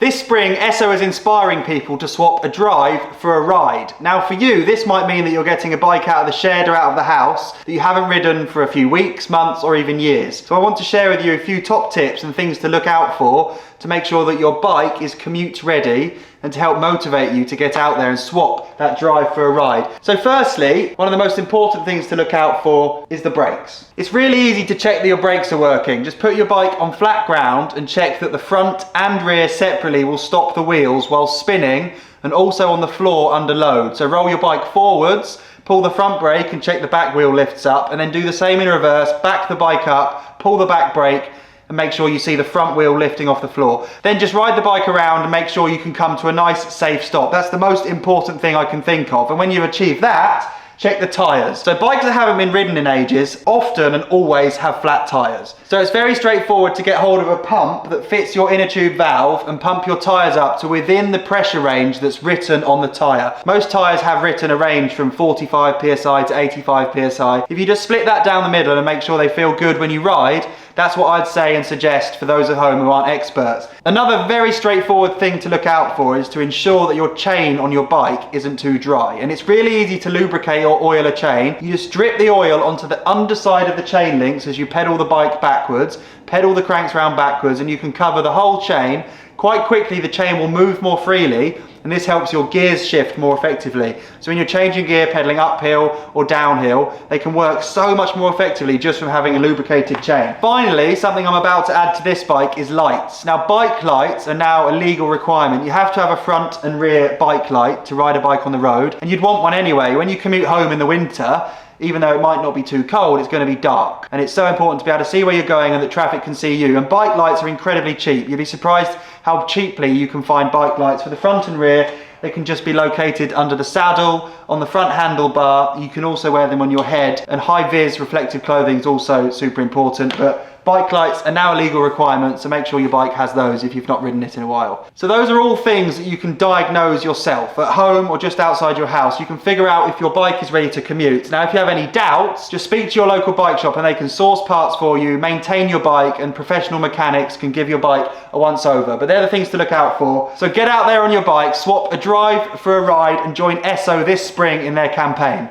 This spring, Esso is inspiring people to swap a drive for a ride. Now for you, this might mean that you're getting a bike out of the shed or out of the house that you haven't ridden for a few weeks, months, or even years. So I want to share with you a few top tips and things to look out for to make sure that your bike is commute ready and to help motivate you to get out there and swap that drive for a ride. So firstly, one of the most important things to look out for is the brakes. It's really easy to check that your brakes are working. Just put your bike on flat ground and check that the front and rear separately will stop the wheels while spinning and also on the floor under load. So roll your bike forwards, pull the front brake and check the back wheel lifts up, and then do the same in reverse, back the bike up, pull the back brake, and make sure you see the front wheel lifting off the floor. Then just ride the bike around and make sure you can come to a nice safe stop. That's the most important thing I can think of. And when you've achieved that, check the tyres. So bikes that haven't been ridden in ages often and always have flat tyres. So it's very straightforward to get hold of a pump that fits your inner tube valve and pump your tyres up to within the pressure range that's written on the tyre. Most tyres have written a range from 45 psi to 85 psi. If you just split that down the middle and make sure they feel good when you ride, that's what I'd say and suggest for those at home who aren't experts. Another very straightforward thing to look out for is to ensure that your chain on your bike isn't too dry. And it's really easy to lubricate or oil a chain. You just drip the oil onto the underside of the chain links as you pedal the bike backwards, pedal the cranks round backwards, and you can cover the whole chain. Quite quickly the chain will move more freely, and this helps your gears shift more effectively. So when you're changing gear, pedaling uphill or downhill, they can work so much more effectively just from having a lubricated chain. Finally, something I'm about to add to this bike is lights. Now bike lights are now a legal requirement. You have to have a front and rear bike light to ride a bike on the road, and you'd want one anyway. When you commute home in the winter, even though it might not be too cold, it's going to be dark. And it's so important to be able to see where you're going and that traffic can see you. And bike lights are incredibly cheap. You'll be surprised how cheaply you can find bike lights for the front and rear. They can just be located under the saddle, on the front handlebar. You can also wear them on your head. And high-vis reflective clothing is also super important. But bike lights are now a legal requirement, so make sure your bike has those if you've not ridden it in a while. So those are all things that you can diagnose yourself at home or just outside your house. You can figure out if your bike is ready to commute. Now if you have any doubts, just speak to your local bike shop and they can source parts for you, maintain your bike, and professional mechanics can give your bike a once over. But they're the things to look out for. So get out there on your bike, swap a drive for a ride, and join Esso this spring in their campaign.